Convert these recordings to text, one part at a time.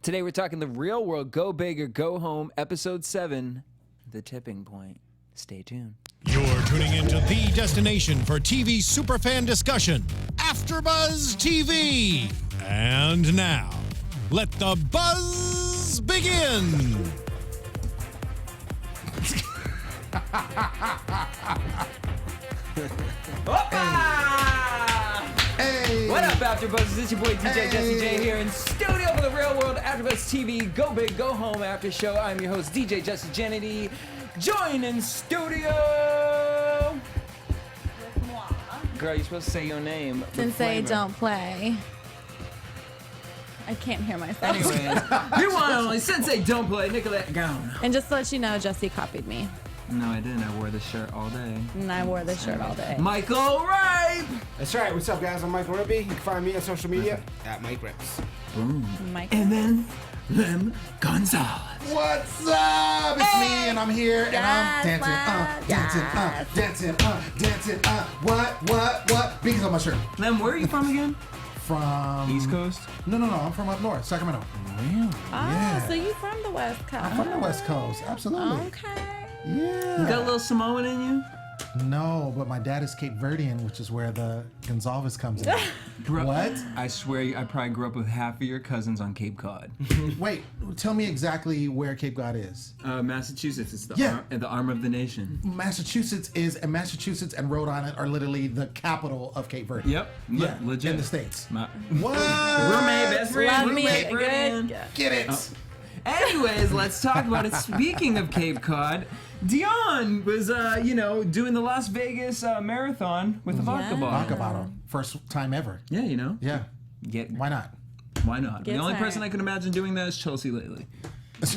Today we're talking the real world, go big or go home, episode 7, The Tipping Point. Stay tuned. You're tuning into the destination for TV superfan discussion, AFTERBUZZ TV. And now, let the buzz begin. Hey. What up, AfterBuzzers? It's your boy DJ Jesse J here in studio for the Real World AfterBuzz TV Go Big Go Home After Show. I'm your host DJ Jesse Janedy. Join in studio. Girl, you're supposed to say your name. Sensei, don't play. I can't hear myself. Anyways, you want only Sensei don't play Nicolette Gaona. And just to let you know, Jesse copied me. No, I didn't. I wore this shirt all day. And I wore this shirt all day. Michael Rippe! That's right. What's up, guys? I'm Michael Rippe. You can find me on social media at Mike Rips. Mike. And then Lem Gonsalves. What's up? It's me, and I'm here, and I'm dancing, what? Because on my shirt. Lem, where are you from again? From East Coast? No, I'm from up north, Sacramento. Really? Oh, so you from the West Coast? I'm from the West Coast, absolutely. Okay. Yeah. You got a little Samoan in you? No, but my dad is Cape Verdean, which is where the Gonsalves comes in. What? I swear, I probably grew up with half of your cousins on Cape Cod. Wait, tell me exactly where Cape Cod is. Massachusetts is the arm of the nation. Massachusetts and Rhode Island are literally the capital of Cape Verde. Yep. Yeah, Legit. in the States. What? Roommate, best friend. Love me Roommate, a Verdean. good. Get it. Oh. Anyways, let's talk about it. Speaking of Cape Cod, Dion was, doing the Las Vegas marathon with a vodka bottle. Vodka bottle. First time ever. Yeah, you know. Yeah. Why not? Why not? Get the only tired. person I can imagine doing that is Chelsea lately.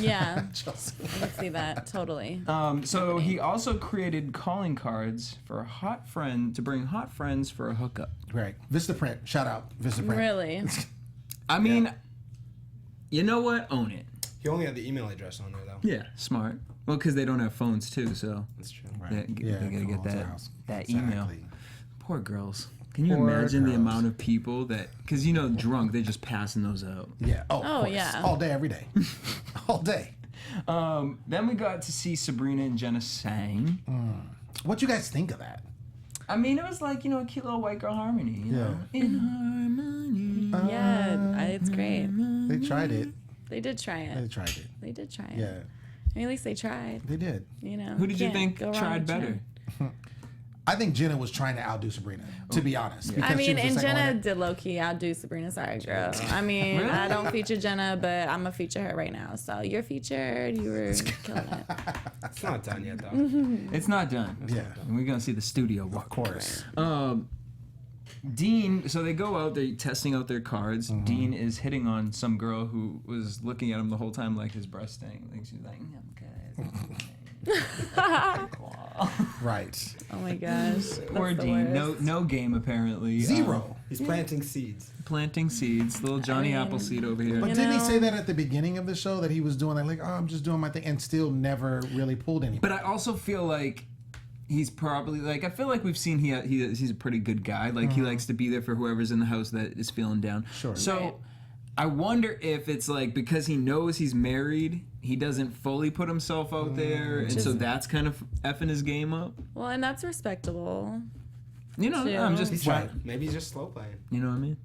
Yeah. Chelsea. I can see that totally. So he also created calling cards for to bring hot friends for a hookup. Right. Vistaprint. Shout out. Vistaprint. Really? I mean, you know what? Own it. He only had the email address on there, though. Yeah, smart. Well, because they don't have phones too, so That's true. Right. they gotta get that email. Exactly. Poor girls. Can you Poor imagine the girls. amount of people that, because drunk, they're just passing those out. Yeah. Oh, Oh, of course. yeah. All day, every day. All day. Then we got to see Sabrina and Jenna sang. What you guys think of that? I mean, it was like, a cute little white girl harmony, you know? In harmony. Yeah, it's great. They tried it. They did try They it. tried it. They did try it. Yeah. I mean, at least they tried. They did. Who did you Can't think go wrong tried with better? Jenna. I think Jenna was trying to outdo Sabrina, to be honest. I because she mean, was the and second Jenna one. did low-key outdo Sabrina. Sorry, girl. I mean, Really? I don't feature Jenna, but I'm going to feature her right now. So you're featured. You were killing it. It's not done yet, though. It's not done. Yeah. And we're going to see the studio work. Of course. Dean, so they go out, they're testing out their cards. Dean is hitting on some girl who was looking at him the whole time like his breast thing. Like she's like, Right. Oh my gosh. Poor That's the Dean. worst. No game apparently. Zero. He's planting seeds. Planting seeds. Little Johnny mean, Appleseed over here. But You didn't he know? say that at the beginning of the show that he was doing like, oh, I'm just doing my thing, and still never really pulled anything? But I also feel like he's probably I feel like we've seen he's a pretty good guy. Like he likes to be there for whoever's in the house that is feeling down. Sure. So Right. I wonder if it's like because he knows he's married, he doesn't fully put himself out there, and so that's kind of effing his game up. Well, and that's respectable. I'm just He's Right. trying. Maybe he's just slow playing. you know what I mean?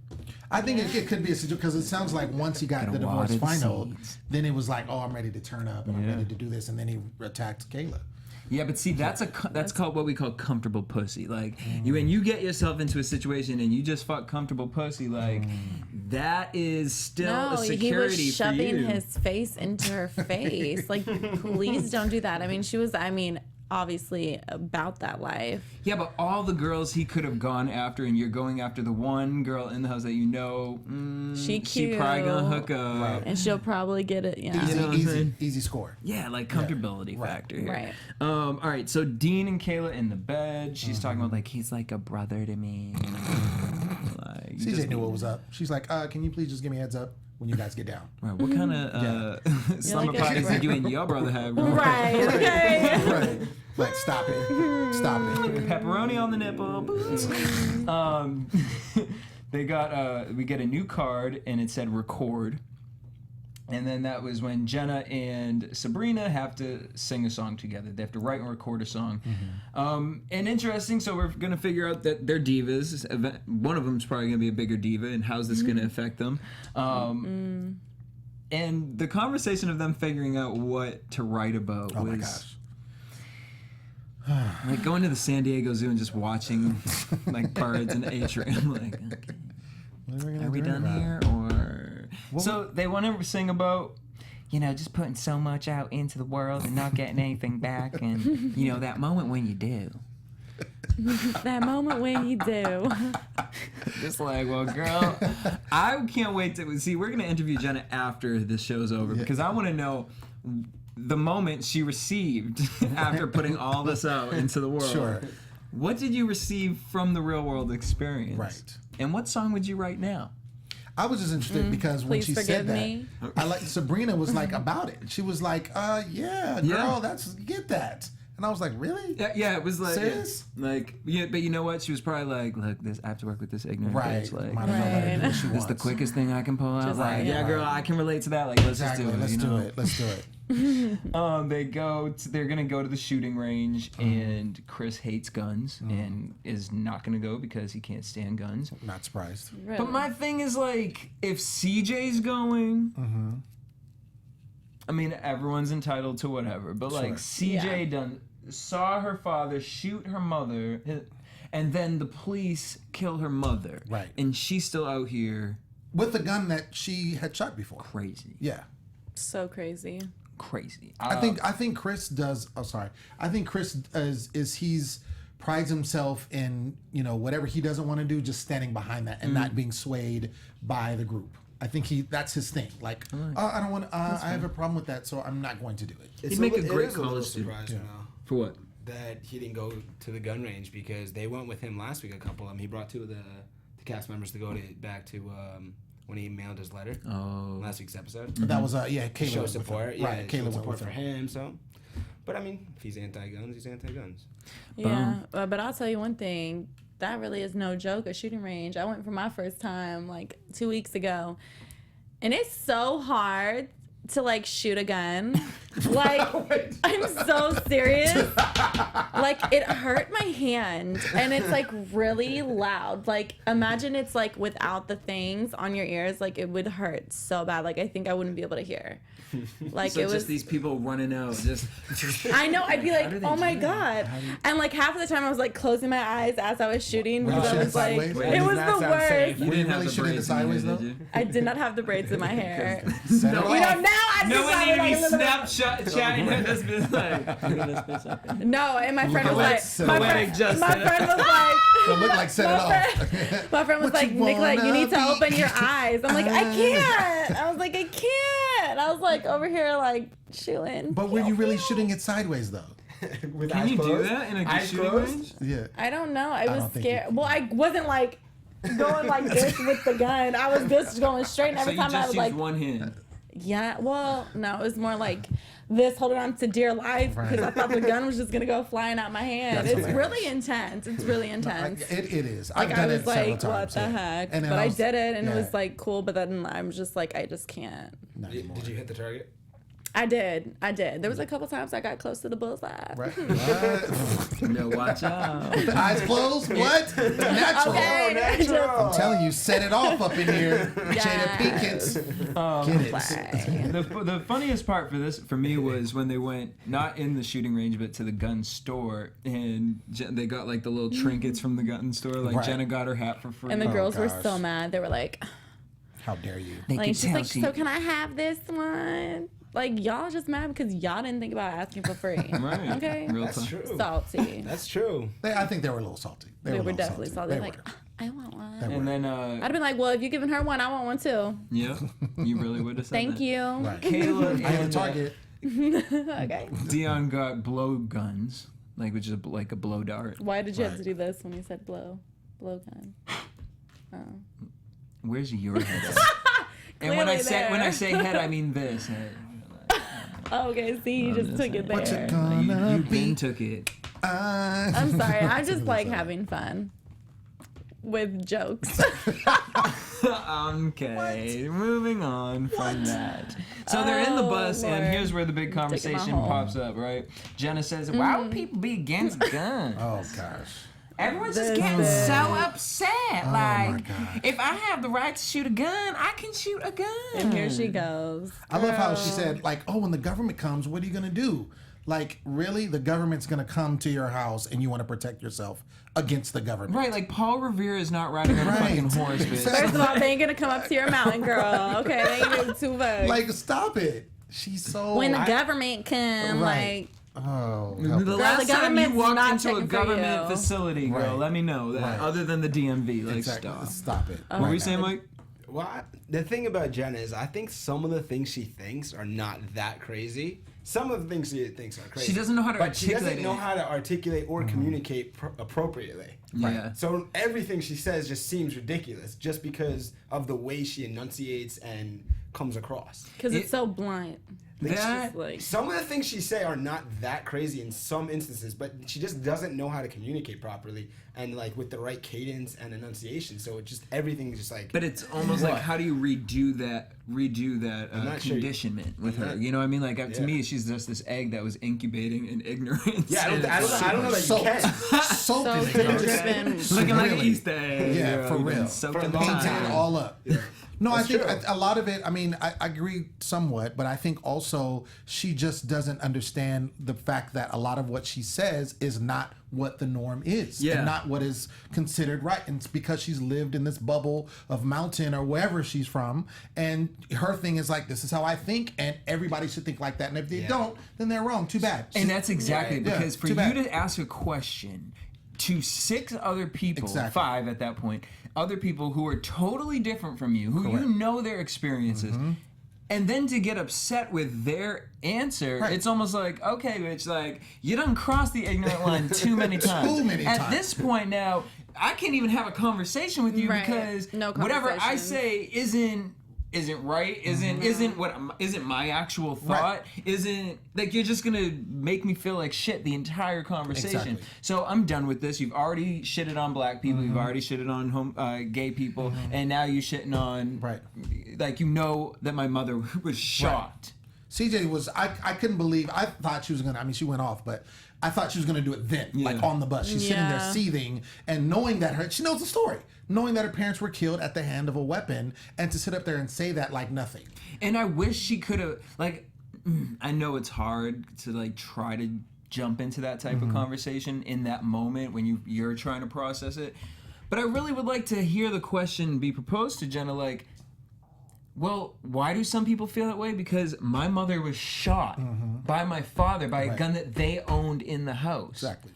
I think it could be a situation because it sounds like once he got Gotta the divorce water the final, seeds. then it was like, oh, I'm ready to turn up and I'm Yeah. ready to do this, and then he attacked Kayla. Yeah, but see, that's called what we call comfortable pussy. Like when you get yourself into a situation and you just fuck comfortable pussy, like that is still No, a security he was for shoving you. his face into her face. Like, please don't do that. I mean, she was, obviously about that life. Yeah, but all the girls he could have gone after, and you're going after the one girl in the house that She she probably gonna cute. hook up. And she'll probably get it. Yeah. Easy, know what I'm saying? easy score. Yeah, like comfortability Right. factor here. Right. All right, so Dean and Kayla in the bed. She's talking about like he's like a brother to me. Like, you CJ just- knew what was up. She's like, can you please just give me a heads up when you guys get down? Right, what kind of slumber like a parties brother. did you and your brother have? Right. Okay. Right. Like, stop it. Stop it. Pepperoni on the nipple. They got we get a new card and it said record. And then that was when Jenna and Sabrina have to sing a song together. They have to write and record a song. And interesting, so we're going to figure out that they're divas. One of them's probably going to be a bigger diva, and how's this going to affect them? And the conversation of them figuring out what to write about was... my gosh. Like going to the San Diego Zoo and just watching like birds in the atrium. Like, okay, are we done here? Or so they want to sing about, you know, just putting so much out into the world and not getting anything back, and you know that moment when you do. That moment when you do. Just like, well, girl, I can't wait to see. We're gonna interview Jenna after this show's over because I want to know the moment she received after putting all this out into the world. Sure. What did you receive from the real world experience? Right. And what song would you write now? I was just interested because when Please she forgive said that, me. I like Sabrina was like about it. She was like, yeah, girl, Yeah. that's get that. And I was like, really? Yeah, it was like, Serious? like, yeah, but you know what? She was probably like, look, I have to work with this ignorant Right. bitch. Like, Might as well let her do what she this is the wants. quickest thing I can pull out. Just Like, like- yeah, girl, I can relate to that. Like, let's Exactly. just do it. Let's you do know? it. Let's do it. They're gonna go to the shooting range, and Chris hates guns and is not gonna go because he can't stand guns. Not surprised. Really. But my thing is like, if CJ's going, I mean, everyone's entitled to whatever, but like CJ saw her father shoot her mother, and then the police kill her mother, Right. And she's still out here With the gun that she had shot before. crazy, Yeah. So crazy. crazy. I think Chris does. Oh, sorry. I think Chris is he's prides himself in, you know, whatever he doesn't want to do, just standing behind that and not being swayed by the group. I think that's his thing. Like, I don't want. I have a problem with that, so I'm not going to do it. He'd make a great little college student. surprise now For what? that he didn't go to the gun range because they went with him last week. A couple of them. He brought two of the cast members to go back to when he mailed his letter. Last week's episode. But that was Kayla Show went with support. him. Yeah, Right. show Kayla went support with for him. him. So, but I mean, if he's anti-guns, he's anti-guns. Yeah, but I'll tell you one thing. That really is no joke, a shooting range. I went for my first time like 2 weeks ago. And it's so hard to like shoot a gun. Like, I'm so serious. Like, it hurt my hand and it's like really loud. Like, imagine it's like without the things on your ears, like it would hurt so bad. Like, I think I wouldn't be able to hear. Like, So it just was these people running out, just I know, I'd be like, do they oh my do that? God. And like half of the time I was like closing my eyes as I was shooting Were you because I shooting was like, sideways? it was the worst. you Were you didn't have really the shooting it braids in your sideways, hair, though? did you? I did not have the braids in my hair. Set it You know, off. now I No just one have need to like be a little- Snapchat chatting her. Just be like, No, and my friend was like, Poetic my Poetic friend was like, It looked like set it off. my friend was What like, you Nicolette, you wanna need to be? open your eyes. I'm like, I can't. I was like, I can't. I was like over here like shooting. But were you really shooting it sideways though? With can eyes you do closed? that in a Eyes shooting closed? range? Yeah. I don't know. I was don't think scared. you- Well, I wasn't like going like this with the gun. I was just going straight. And So every you time I just was used like, one hand. yeah, well, no, it was more like this, holding on to dear life because I thought the gun was just gonna go flying out my hand. That's It's hilarious. really intense. It's really intense. It is. Like I've done I was it several like, times. what the yeah. heck? And then But I was- did it, and it yeah, was like cool. But then I'm just like, I just can't. not anymore. Did you hit the target? I did. There was a couple times I got close to the bullseye. Right? What? No, watch out. The eyes closed? What? Natural. Okay. I'm telling you, set it off up in here. Jada Yes. Pinkett. Get it. Play. The funniest part for me was when they went not in the shooting range but to the gun store, and they got like the little trinkets from the gun store. Like Right. Jenna got her hat for free. And the girls were gosh. so mad. They were like, How dare you? They like could she's tell like, she- so can I have this one? Like y'all just mad because y'all didn't think about asking for free. Right. Okay. Real That's talk. true. Salty. That's true. I think they were a little salty. They a were little definitely salty. They Like, were. I want one. They were. And then I'd have been like, well, if you're giving her one, I want one too. yeah, you really would have said Thank that. you. Right. Kayla I have a and target. Okay. Dion got blow guns, like which is like a blow dart. Why did you have Right. to do this when you said blow gun? Oh. Where's your head? At? And when I Clearly say there. head, I mean this head. Oh, okay, see, you just took it What's there. it gonna You be? Ben took it. I'm sorry. I just like having fun. with jokes. Okay, moving on from that. So they're in the bus, and here's where the big conversation pops up, right? Jenna says, why would people be against guns? Oh gosh. Everyone's just getting so upset. my gosh. If I have the right to shoot a gun, I can shoot a gun. And here she goes. I love how she said, like, oh, when the government comes, what are you going to do? Like, really? The government's going to come to your house and you want to protect yourself against the government. Right, like Paul Revere is not riding on a fucking horse, bitch. First of all, they ain't gonna come up to your mountain, girl. Okay, they ain't doing too much. Like, stop it. She's so... When the government come, Right. like... Oh, The last time you government's walked not into a checking for government you. facility, girl, Right. let me know that. Right. Other than the DMV, like, exactly. stop. Stop it. What were you saying, Mike? Well, the thing about Jenna is I think some of the things she thinks are not that crazy. Some of the things she thinks are crazy. She doesn't know how to but she articulate doesn't know it. how to articulate or communicate appropriately. Yeah. So everything she says just seems ridiculous just because of the way she enunciates and comes across. Because it's so blunt. That, Like, Some of the things she say are not that crazy in some instances, but she just doesn't know how to communicate properly and like with the right cadence and enunciation. So it just everything is just like. but it's almost like, how do you redo that not sure. conditionment with her? You know what I mean? Like, to me, she's just this egg that was incubating in ignorance. Yeah, I don't know that you Soaked. can. Soaked in so ignorance. driven. Looking like an Really? Easter egg. Yeah, girl. for You've been real. soaked For in a long Painting time. it all up. No, I That's think true. a lot of it, I mean, I agree somewhat, but I think also she just doesn't understand the fact that a lot of what she says is not what the norm is. Yeah. And not what is considered right. And it's because she's lived in this bubble of mountain or wherever she's from. And her thing is like, this is how I think, and everybody should think like that. And if they don't, then they're wrong. Too bad. And that's exactly Yeah, because for too you bad. to ask a question to 6 other people, Exactly. 5 at that point, other people who are totally different from you, who you know their experiences, and then to get upset with their answer, Right. it's almost like, okay, bitch, like, you done crossed the ignorant line too many times. Too many At times. this point now, I can't even have a conversation with you Right. because No whatever I conversation. say isn't right, isn't my actual thought, isn't like, you're just gonna make me feel like shit the entire conversation. Exactly. So I'm done with this. You've already shitted on black people, you've already shitted on gay people, and now you're shitting on Right. like, you know that my mother was shot. CJ was, I couldn't believe, I thought she was going to, I mean, she went off, but I thought she was going to do it then, like on the bus. She's sitting there Yeah. seething and knowing that she knows the story, knowing that her parents were killed at the hand of a weapon, and to sit up there and say that like nothing. And I wish she could have, like, I know it's hard to like try to jump into that type of conversation in that moment when you're trying to process it. But I really would like to hear the question be proposed to Jenna, like, well, why do some people feel that way? Because my mother was shot by my father by a gun that they owned in the house. Exactly.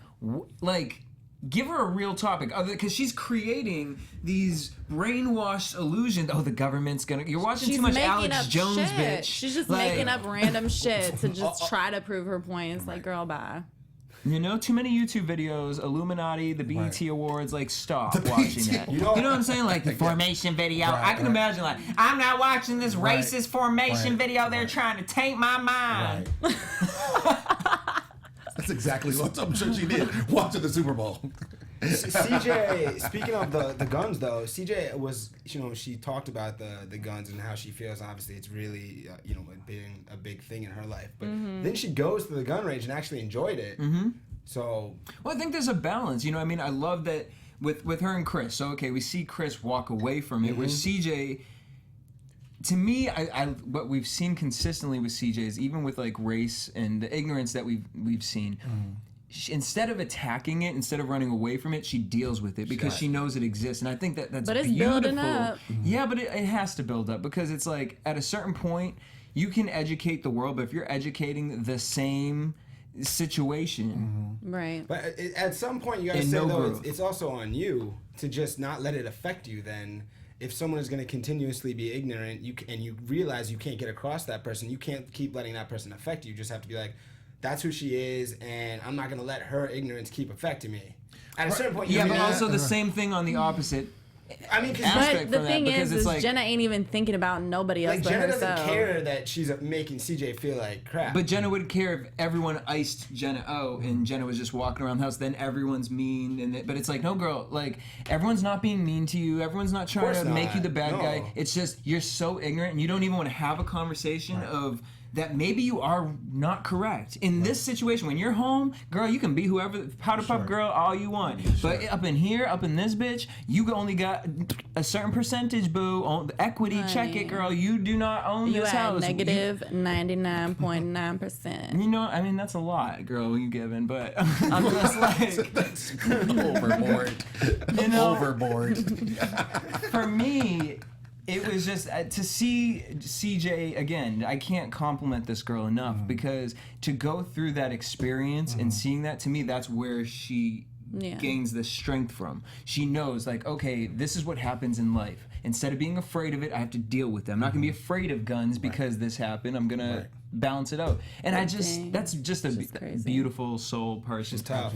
Like, give her a real topic, because she's creating these brainwashed illusions. Oh, the government's gonna. You're watching too much Alex Jones, shit. bitch. She's just Like, making up random shit to just try to prove her point. It's like, girl, bye. You know, too many YouTube videos, Illuminati, the BET Awards, like, stop The watching BET that. You know what I'm saying? Like, the formation video. I can imagine, like, I'm not watching this racist formation video. They're trying to taint my mind. Right. That's exactly what I'm sure she did watching the Super Bowl. CJ, speaking of the guns though, CJ was, she talked about the guns and how she feels. Obviously, it's really, being a big thing in her life. But then she goes to the gun range and actually enjoyed it. So, well, I think there's a balance. You know what I mean? I love that with her and Chris. So, okay, we see Chris walk away from it, where CJ... To me, what we've seen consistently with CJ is, even with like race and the ignorance that we've seen, instead of attacking it, instead of running away from it, she deals with it because she knows it exists. And I think that's But it's beautiful. building up. Yeah, but it has to build up, because it's like, at a certain point, you can educate the world, but if you're educating the same situation, Right. but at some point, you gotta And say no though, growth. it's also on you to just not let it affect you. Then, if someone is going to continuously be ignorant, and you realize you can't get across that person, you can't keep letting that person affect you. You just have to be like, that's who she is, and I'm not going to let her ignorance keep affecting me. At a certain point, yeah, you but have also the same thing on the opposite. I mean, aspect But the from thing that because is it's like Jenna ain't even thinking about nobody else like but Jenna doesn't herself. care that she's making CJ feel like crap. But Jenna would care if everyone iced Jenna out and Jenna was just walking around the house. Then everyone's mean, but it's like, no, girl, like everyone's not being mean to you. Everyone's not trying to course make not. you the bad No. guy. It's just you're so ignorant and you don't even want to have a conversation of that maybe you are not correct in this situation. When you're home, girl, you can be whoever, powder puff girl, all you want. But up in here, up in this bitch, you only got a certain percentage, boo. On equity, check it, girl. You do not own You this at house. negative 99.9%. You know, I mean, that's a lot, girl, you giving, but I'm just like, That's overboard. you know, Overboard. for me, it was just to see CJ again. I can't compliment this girl enough because to go through that experience and seeing that, to me, that's where she gains the strength from. She knows, like, okay, this is what happens in life. Instead of being afraid of it, I have to deal with it. I'm not gonna be afraid of guns because this happened. I'm gonna balance it out. And that's just a beautiful soul person. She's tough.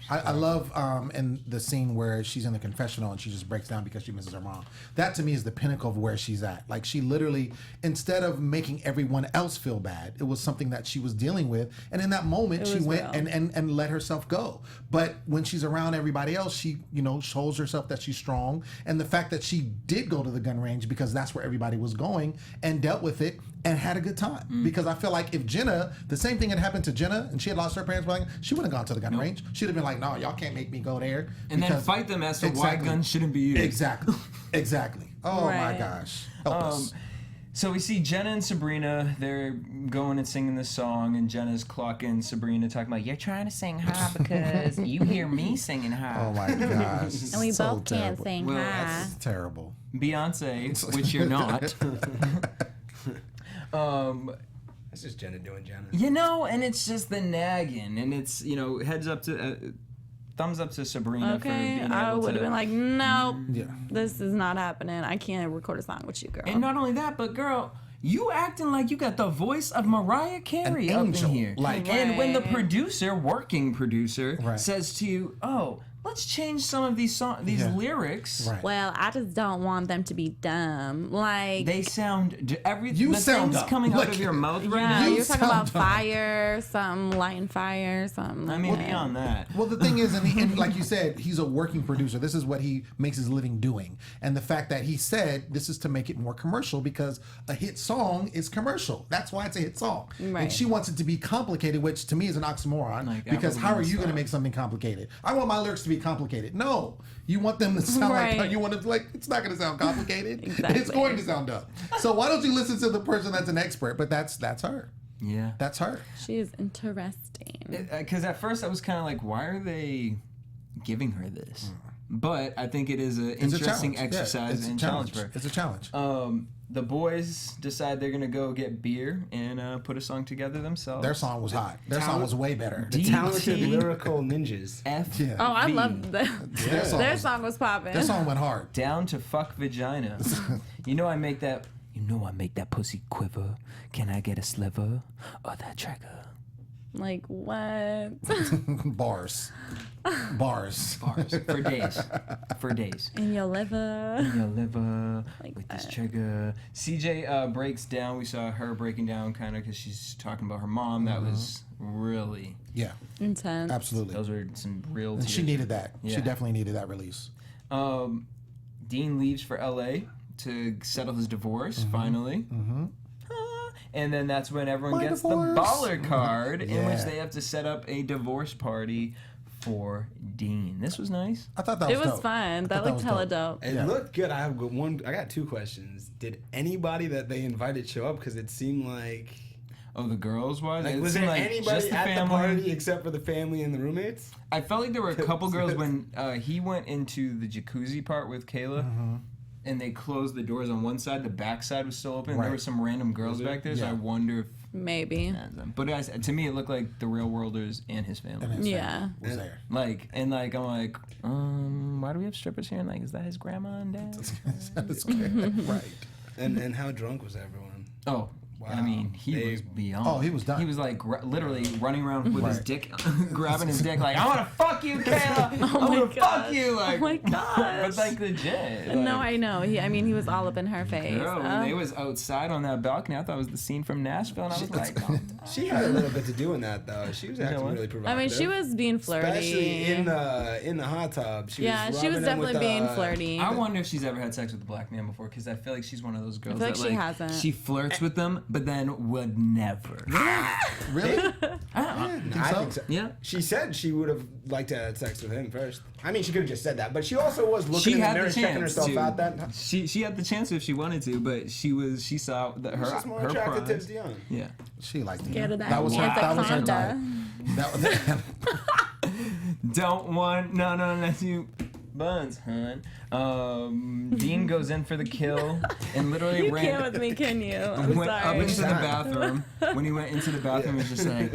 I love in the scene where she's in the confessional and she just breaks down because she misses her mom. That to me is the pinnacle of where she's at. Like she literally, instead of making everyone else feel bad, it was something that she was dealing with. And in that moment, she went and let herself go. But when she's around everybody else, she, shows herself that she's strong. And the fact that she did go to the gun range because that's where everybody was going and dealt with it and had a good time. Because I feel like if Jenna, the same thing had happened to Jenna and she had lost her parents, she wouldn't have gone to the gun range. She'd have been like, no, y'all can't make me go there. And then fight them as to why guns shouldn't be used. Exactly. Oh my gosh. Help us. So we see Jenna and Sabrina, they're going and singing this song, and Jenna's clocking Sabrina, talking about, you're trying to sing high because you hear me singing high. Oh my gosh. And we So both can't terrible. sing Well, high. That's terrible. Beyonce, which you're not. That's just Jenna doing Jenna. And it's just the nagging, and it's, heads up to, thumbs up to Sabrina for being able I would have been like, no, Yeah. this is not happening. I can't record a song with you, girl. And not only that, but girl, you acting like you got the voice of Mariah Carey An up angel, in here. like- And when the Right. working producer, Right. says to you, oh, let's change some of these lyrics. Right. Well, I just don't want them to be dumb. Like, They sound You the sound things dumb. coming out Like- of your mouth right yeah, now. You you're talking about sound dumb. fire, something lighting fire, something. I Like mean, that. beyond that. Well, the thing is, and like you said, he's a working producer. This is what he makes his living doing. And the fact that he said this is to make it more commercial because a hit song is commercial. That's why it's a hit song. Right. And she wants it to be complicated, which to me is an oxymoron. Like because how are you going to Stop. make something complicated? I want my lyrics to be complicated. No, you want them to sound Right. like you want it to like. It's not going to sound complicated. Exactly. It's going to sound dumb. So why don't you listen to the person that's an expert? But that's her. Yeah. That's her. She is interesting. Because at first I was kind of like, why are they giving her this? But I think it is an It's a interesting challenge. Yeah, exercise it's a and challenge for her. It's a challenge. The boys decide they're going to go get beer and put a song together themselves. Their song was hot. Their song was way better. The talented DT. lyrical ninjas. F. Yeah. Oh, I love that. Their song Their was- song was popping. Their song went hard. Down to fuck vagina. I make that. I make that pussy quiver. Can I get a sliver of that trigger? Like, what? Bars. Bars. Bars for days. For days. In your liver. Your liver Like with this that. trigger. CJ breaks down. We saw her breaking down kind of because she's talking about her mom. That was really. Yeah, Intense. absolutely. Those were some real. And she tears. needed that. Yeah. She definitely needed that release. Dean leaves for LA to settle his divorce finally. And then that's when everyone My gets divorce. the baller card in which Yeah. they have to set up a divorce party for Dean. This was nice. I thought that was It was dope. fun. That looked hella dope. It looked good. I got two questions. Did anybody that they invited show up? Because it seemed like Oh, the girls was? like It was seemed there like anybody just the at the family. party except for the family and the roommates? I felt like there were a couple girls when he went into the jacuzzi part with Kayla. And they closed the doors on one side. The back side was still open. Right. There were some random girls back there, so Yeah. I wonder if... Maybe. But to me, it looked like the Real Worlders and his family. And his Yeah. family was there. I'm like, why do we have strippers here? And like, is that his grandma and dad? That's good. Right. And how drunk was everyone? Oh, I mean, he was beyond. Oh, he was done. He was like literally running around with his dick, grabbing his dick, like, I want to fuck you, Kayla. I want to fuck you. Like, oh my gosh. But like legit. Like, No, I know. He was all up in her face. Girl, when they was outside on that balcony, I thought it was the scene from Nashville, and I was like, oh, She had a little bit to do in that though. She was acting really provocative. I mean, she was being flirty. Especially in the hot tub. She was definitely being flirty. I wonder if she's ever had sex with a black man before, because I feel like she's one of those girls feel that like she hasn't. she flirts with them, but then would never. Really? I think so. Yeah. She said she would have liked to have sex with him first. I mean, she could have just said that, but she also was looking She in the had mirror, the checking chance herself to. out. That She had the chance if she wanted to, but she saw that her she's more her attracted prize. to Dion. Yeah. She liked him. Scared of that. That was her. That was her Anaconda. type. That was. Don't want no unless you buns, hun. Dean goes in for the kill and literally You ran. can't with me, can you? I'm Went up sorry. into the bathroom. When he went into the bathroom, he was just like,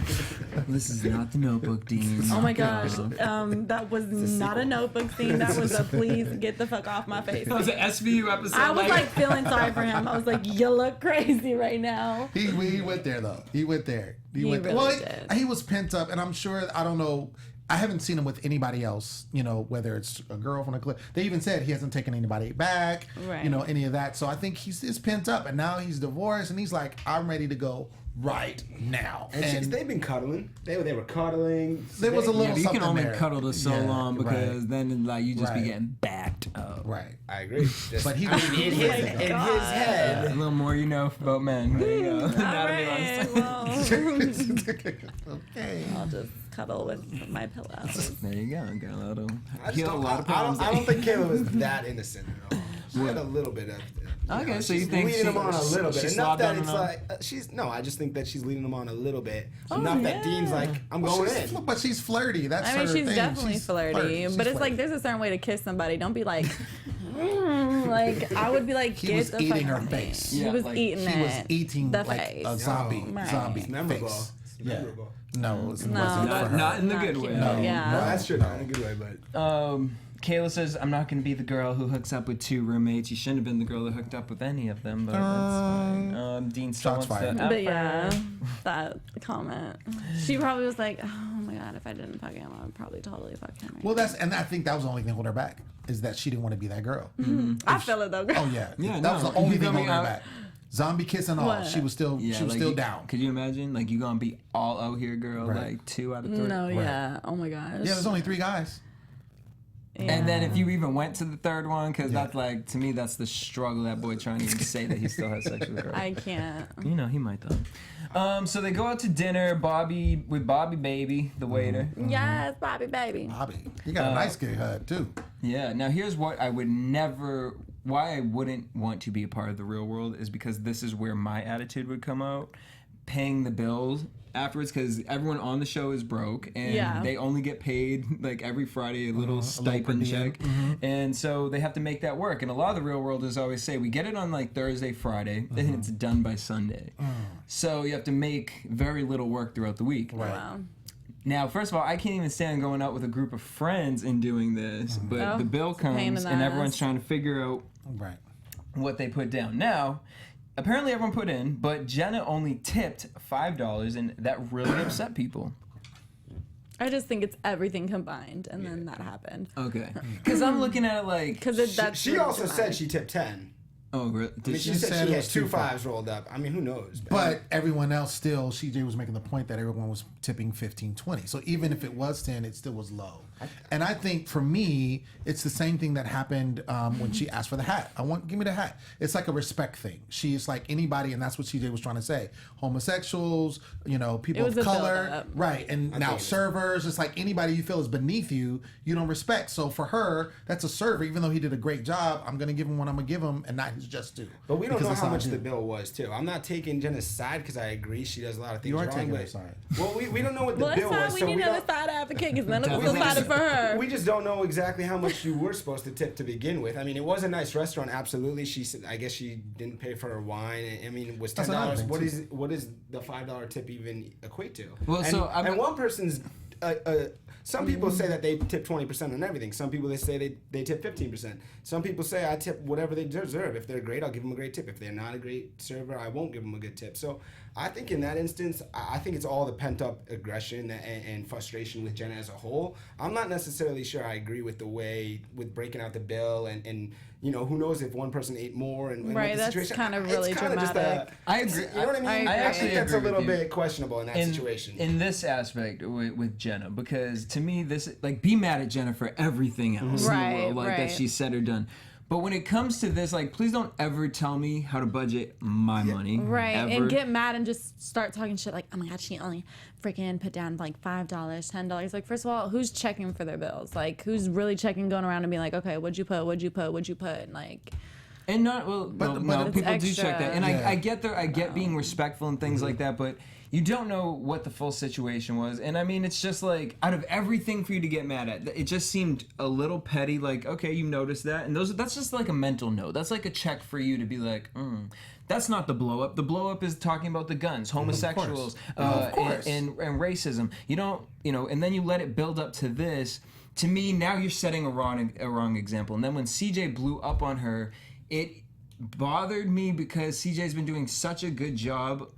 "This is not the Notebook, Dean." Oh my gosh, that was not a Notebook scene. That was a please get the fuck off my face. That was an SVU episode. I was like feeling sorry for him. I was like, you look crazy right now. He went there though. He went there. He went there. really Well, did. he was pent up, and I'm sure. I don't know. I haven't seen him with anybody else. You know, whether it's a girl from a clip. They even said he hasn't taken anybody back. Right. You know, any of that. So I think he's pent up, and now he's divorced, and he's like, I'm ready to go right now. And they've been cuddling. They were cuddling. There was a little Yeah, but you something can only there. cuddle to so Yeah, long because right. then like you just be Right. getting backed up. Right. I agree. Just, But he I was mean, in his head. A little more you know about men. There you go. All Anatomy right, lesson. well, Okay. I'll just cuddle with my pillow. There you go, girl. That'll I just heal a don't, lot of I problems. don't think Kayla was that innocent at all. She had a little bit of. Okay, so you she's think leading she- him on a little bit. she Enough slobbed that on it's him? like she's no. I just think that she's leading him on a little bit. Oh, Enough that yeah. Dean's like, I'm going in. But she's flirty. That's I mean, her she's thing. definitely She's flirty, She's but it's flirty. like there's a certain way to kiss somebody. Don't be like, like I would be like, He get was the eating fuck her off me. face. He Yeah, was like, eating He was it. eating the like face. a zombie. Right. Zombie It's memorable. face. It's Yeah. memorable. No, it was, No, wasn't for her. Not in the Not good way. cute. No, Yeah. No, that's true. Not in a good way, but Kayla says, I'm not going to be the girl who hooks up with 2 roommates. You shouldn't have been the girl that hooked up with any of them, but that's fine. Dean still Shots wants fired. to But yeah, that comment. She probably was like, oh my god, if I didn't fuck him, I would probably totally fuck him. Right Well, I think that was the only thing holding her back is that she didn't want to be that girl. I feel it though, girl. Oh yeah, Yeah, that was no, the only you thing feel me? holding her back. Zombie kiss and all, What? she was still like, down. Could you imagine? Like, you going to be all out here, girl, Right. like 2 out of 3? No, yeah. Oh my gosh. Yeah, there's only 3 guys. And then if you even went to the 3rd one, because that's like, to me, that's the struggle, that boy trying to even say that he still has sex with a girl. I can't. You know, he might though. So they go out to dinner, Bobby Baby, the waiter. Yes, Bobby, baby. Bobby, he got a nice gay HUD too. Yeah. Now here's what I would never, why I wouldn't want to be a part of the real world is because this is where my attitude would come out, paying the bills afterwards, because everyone on the show is broke and Yeah. they only get paid like every Friday a little per stipend diem. check, and so they have to make that work. And a lot of the real worlders always say we get it on like Thursday, Friday, and it's done by Sunday. So you have to make very little work throughout the week. Wow. Now, first of all, I can't even stand going out with a group of friends and doing this, but Oh, the bill it's a pain in comes the and everyone's ass. trying to figure out Right. what they put down. Now, apparently everyone put in, but Jenna only tipped $5, and that really upset people. I just think it's everything combined, and then that happened. Okay. Because I'm looking at it like, Because that's she really also said dramatic. she tipped 10. oh, really? I mean, she She said said she it has was 2 2 5s rolled up. I mean, who knows? But everyone else still, CJ was making the point that everyone was tipping 15, 20. So even if it was 10, it still was low. And I think for me, it's the same thing that happened when she asked for the hat. Give me the hat. It's like a respect thing. She's like anybody, and that's what CJ was trying to say. Homosexuals, people was of a color, build-up. right? And now think it is. servers, it's like anybody you feel is beneath you, you don't respect. So for her, that's a server. Even though he did a great job, I'm gonna give him what I'm gonna give him, and not his just due. But we don't Because know it's how not much due. the bill was, too. I'm not taking Jenna's side because I agree she does a lot of things You are wrong. taking but, her side. Well, we don't know what the Well, bill that's was, why so we need we another don't. side advocate, because none of us Definitely. decided for her. We just don't know exactly how much you were supposed to tip to begin with. I mean, it was a nice restaurant, absolutely. She said, I guess she didn't pay for her wine. I mean, it was That's another $10. thing, What too. is the $5 tip even equate to? Well, and, so I'm- and one person's some people say that they tip 20% on everything. Some people they say they tip 15%. Some people say I tip whatever they deserve. If they're great, I'll give them a great tip. If they're not a great server, I won't give them a good tip. So I think in that instance, I think it's all the pent up aggression and frustration with Jenna as a whole. I'm not necessarily sure I agree with the way with breaking out the bill and you know, who knows if one person ate more and right, what the that's situation. kind of It's really kinda just dramatic. I agree. You know what I mean? I I actually think that's agree a little with you. bit questionable in that situation. In this aspect with Jenna, because to me, this like be mad at Jenna for everything else in the Right, world, like that right. she said or done. But when it comes to this, like, please don't ever tell me how to budget my money. Right, ever. and get mad and just start talking shit like, oh my god, she only freaking put down like $5, $10. Like, first of all, who's checking for their bills? Like, who's really checking, going around and being like, okay, what'd you put? What'd you put? What'd you put? And like, And not no, it's people do extra. check that, and Yeah. I get being respectful and things like that, but you don't know what the full situation was. And I mean, it's just like out of everything for you to get mad at, it just seemed a little petty. Like, okay, you noticed that, and that's just like a mental note. That's like a check for you to be like, that's not the blow up. The blow up is talking about the guns, homosexuals, Of course. and racism. You don't, and then you let it build up to this. To me, now you're setting a wrong example. And then when CJ blew up on her, it bothered me because CJ's been doing such a good job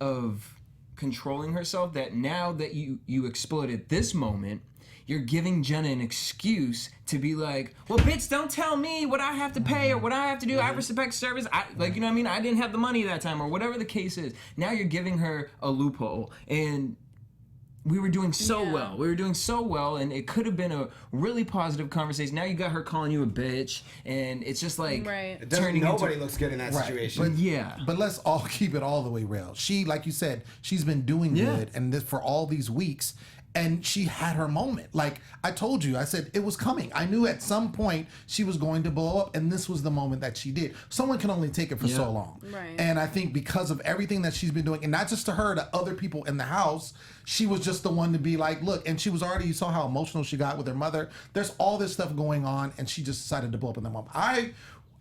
of controlling herself that now that you exploded this moment, you're giving Jenna an excuse to be like, well, bitch, don't tell me what I have to pay or what I have to do. I respect service. You know what I mean? I didn't have the money that time or whatever the case is. Now you're giving her a loophole. And we were doing so well. We were doing so well, and it could have been a really positive conversation. Now you got her calling you a bitch, and it's just like Right. Nobody looks good in that Right. situation. But let's all keep it all the way real. She, like you said, she's been doing good, and this for all these weeks, and she had her moment. Like I told you, I said it was coming. I knew at some point she was going to blow up, and this was the moment that she did. Someone can only take it for so long. Right. And I think because of everything that she's been doing, and not just to her, to other people in the house, she was just the one to be like, look, and she was already, you saw how emotional she got with her mother. There's all this stuff going on, and she just decided to blow up in the moment.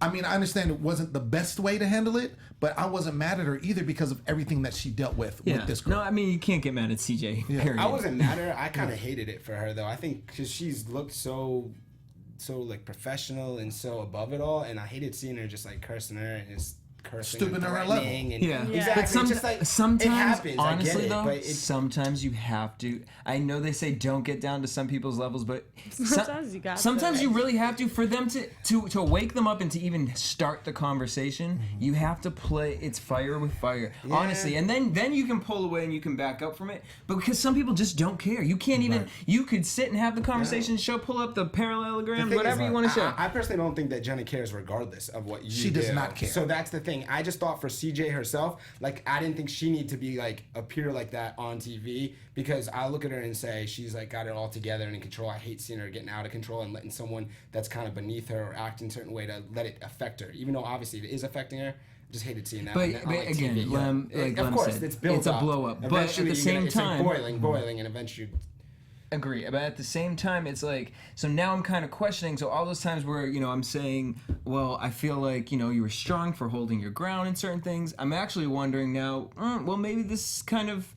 I mean, I understand it wasn't the best way to handle it, but I wasn't mad at her either because of everything that she dealt with this girl. No, I mean, you can't get mad at CJ. Period. I wasn't mad at her. I kind of hated it for her though. I think because she's looked so like professional and so above it all, and I hated seeing her just like cursing her and just cursing, Stooping and to her threatening and Yeah. exactly. But It's just like, sometimes, it happens. honestly I get it, though, but it, sometimes you have to. I know they say don't get down to some people's levels, but Sometimes you got to. sometimes you really have to. For them to wake them up and to even start the conversation, you have to play. It's fire with fire, honestly. And then you can pull away and you can back up from it. But because some people just don't care, you can't even. You could sit and have the conversation, pull up the parallelogram, thing whatever is, you want to show. I personally don't think that Jenna cares regardless of what you do. She does not care. So that's the thing. I just thought for CJ herself, like I didn't think she needed to be like appear like that on TV because I look at her and say she's like got it all together and in control. I hate seeing her getting out of control and letting someone that's kind of beneath her or act in a certain way to let it affect her. Even though obviously it is affecting her. Just hated seeing that. But, on like again, TV. Lem of course, said, it's built it's a up. blow up. But at Eventually the same it's time, like boiling, and eventually. Agree, but at the same time, it's like, so now I'm kind of questioning. So all those times where I'm saying, well, I feel like you were strong for holding your ground in certain things. I'm actually wondering now, well, maybe this kind of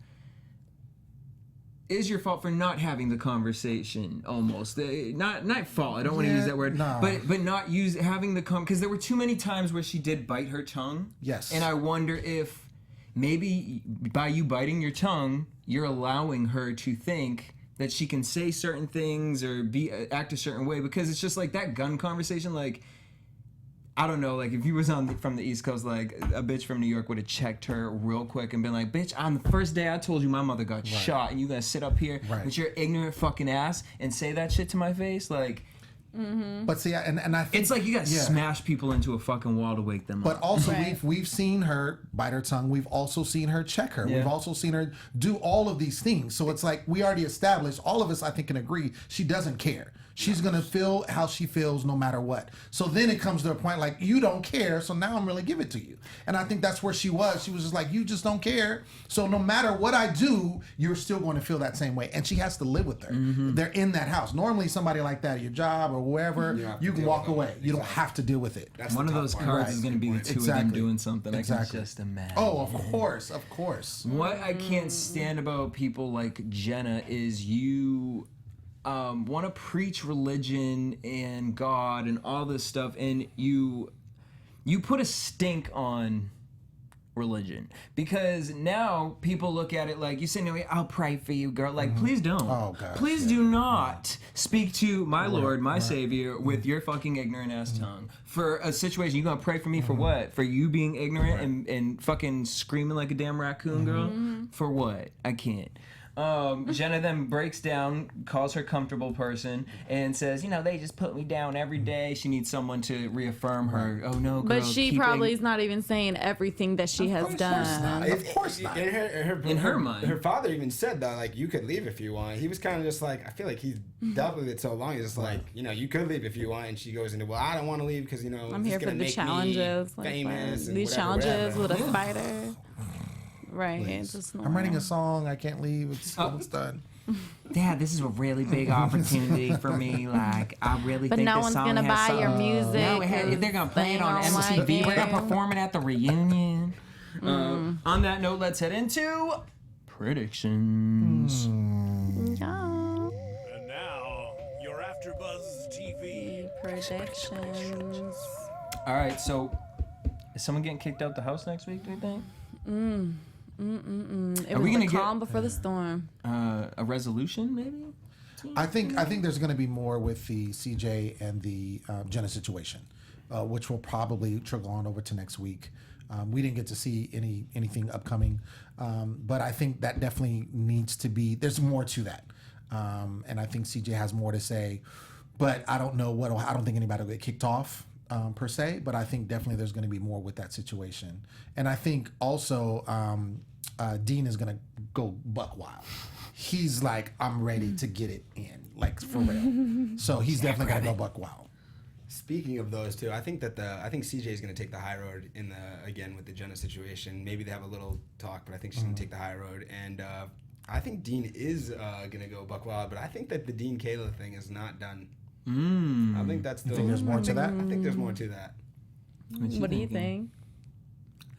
is your fault for not having the conversation. Almost not fault. I don't want to use that word, no. but not having the because there were too many times where she did bite her tongue. Yes, and I wonder if maybe by you biting your tongue, you're allowing her to think that she can say certain things or act a certain way, because it's just like that gun conversation. Like, I don't know, like if you was from the East Coast, like a bitch from New York would have checked her real quick and been like, bitch, on the first day I told you my mother got shot, and you gonna sit up here with your ignorant fucking ass and say that shit to my face? Like, but see, and I think it's like you gotta smash people into a fucking wall to wake them But up. also, we've seen her bite her tongue. We've also seen her check her. We've also seen her do all of these things. So it's like we already established, all of us, I think, can agree, she doesn't care. She's going to feel how she feels no matter what. So then it comes to a point like, you don't care, so now I'm really give it to you. And I think that's where she was. She was just like, you just don't care. So no matter what I do, you're still going to feel that same way. And she has to live with her. They're in that house. Normally somebody like that at your job or or whoever, you can walk away. You don't have to deal with it. That's One the of tough those part. cards Right. is going to be the two of them doing something. I can just imagine. Oh, of course. What I can't stand about people like Jenna is you want to preach religion and God and all this stuff, and you put a stink on religion, because now people look at it like, you say, no, I'll pray for you, girl. Like, please don't. Oh, gosh, please do not speak to my Lord, my Savior, with your fucking ignorant ass tongue. For a situation, you gonna pray for me for what? For you being ignorant and fucking screaming like a damn raccoon, girl? For what? I can't. Jenna then breaks down, calls her comfortable person, and says, they just put me down every day. She needs someone to reaffirm her. Oh no, girl, But she probably is not even saying everything that she has done. Of course not. In her mind. Her father even said that, like, you could leave if you want. He was kind of just like, I feel like he's dealt with it so long. He's just like, you could leave if you want. And she goes into, well, I don't want to leave because, I'm here for the challenges. Famous. And these whatever, challenges whatever. with a spider. Right. It's just I'm writing a song. I can't leave. It's almost done. Dad, this is a really big opportunity for me. Like, I really But think no this one's song gonna has buy your something. music. No, they're gonna play it on They don't like MTV. We're gonna it. perform it at the reunion. On that note, let's head into predictions. Yeah. And now, your AfterBuzz TV Predictions. All right, so is someone getting kicked out the house next week? Do you think? It Are was we gonna the get- calm before the storm. A resolution, maybe? I think there's going to be more with the CJ and the Jenna situation, which will probably trickle on over to next week. We didn't get to see anything upcoming, but I think that definitely needs to be. There's more to that, and I think CJ has more to say. But I don't know I don't think anybody will get kicked off per se. But I think definitely there's going to be more with that situation, and I think also Dean is going to go buck wild. He's like, I'm ready to get it in, like, for real. So he's definitely gonna go buck wild. Speaking of those two, I think CJ is going to take the high road again with the Jenna situation. Maybe they have a little talk, but I think she's going to take the high road. And I think Dean is going to go buck wild, but I think that the Dean Kayla thing is not done. I think that's still. You think there's more to that? I think there's more to that. What do you think?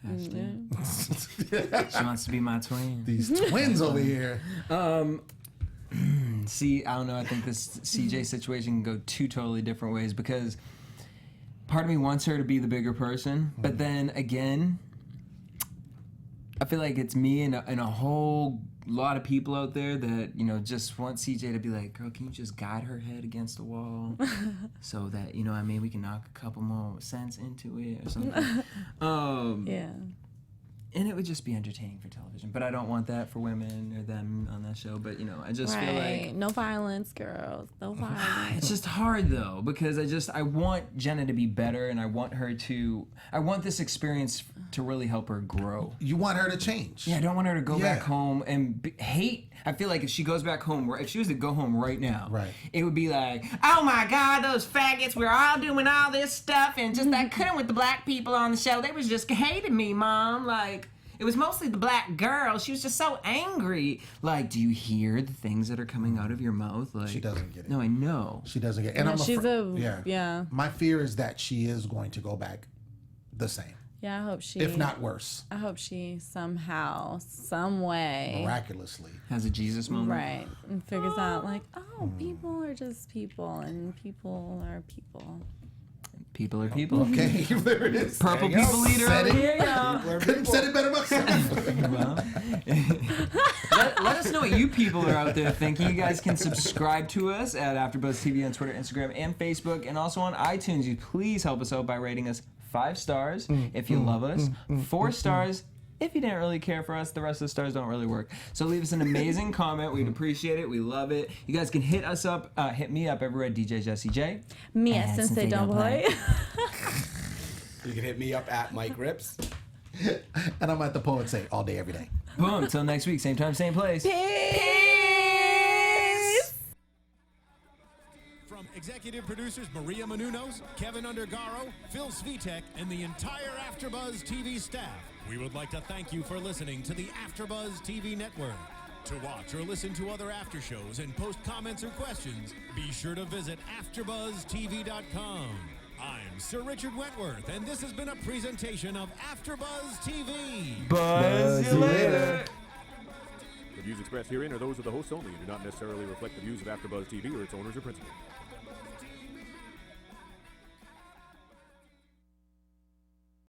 She wants to be my twin. These twins over here. See, I don't know. I think this CJ situation can go two totally different ways, because part of me wants her to be the bigger person, but then again, I feel like it's me and a whole lot of people out there that, just want CJ to be like, girl, can you just guide her head against the wall so that, we can knock a couple more cents into it or something. Yeah. And it would just be entertaining for television. But I don't want that for women or them on that show. But, I just feel like... No violence, girls. No violence. It's just hard, though, because I want Jenna to be better, and I want this experience to really help her grow. You want her to change. Yeah, I don't want her to go Yeah. back home and hate. I feel like if she goes back home, if she was to go home right now, it would be like, oh my God, those faggots, we're all doing all this stuff, and just I couldn't with the black people on the show. They was just hating me, Mom. Like, it was mostly the black girl. She was just so angry. Like, do you hear the things that are coming out of your mouth? Like, She doesn't get it. No, I know. She doesn't get it. And Yeah, I'm she's yeah. My fear is that she is going to go back the same, Yeah, I hope she... if not worse, I hope she somehow, some way... miraculously. Has a Jesus moment. Right. And figures out, like, people are just people, and people are people. People are people. Okay, there it is. Purple There you people go. leader Said over it. here, y'all. Couldn't said it better myself. Well, let us know what you people are out there thinking. You guys can subscribe to us at AfterBuzz TV on Twitter, Instagram, and Facebook, and also on iTunes. You please help us out by rating us 5 stars if you love us, 4 stars if you didn't really care for us. The rest of the stars don't really work. So leave us an amazing comment. We'd appreciate it. We love it. You guys can hit us up, hit me up everywhere at DJ Jesse J. Me And at Sensei Don't Play. You can hit me up at Mike Rips. And I'm at the Poet Say all day, every day. Boom. Till next week, same time, same place. Peace! From executive producers Maria Menounos, Kevin Undergaro, Phil Svitek, and the entire AfterBuzz TV staff, we would like to thank you for listening to the AfterBuzz TV network. To watch or listen to other after shows and post comments or questions, be sure to visit AfterBuzzTV.com. I'm Sir Richard Wentworth, and this has been a presentation of AfterBuzz TV. Buzz you later. The views expressed herein are those of the hosts only and do not necessarily reflect the views of AfterBuzz TV or its owners or principals.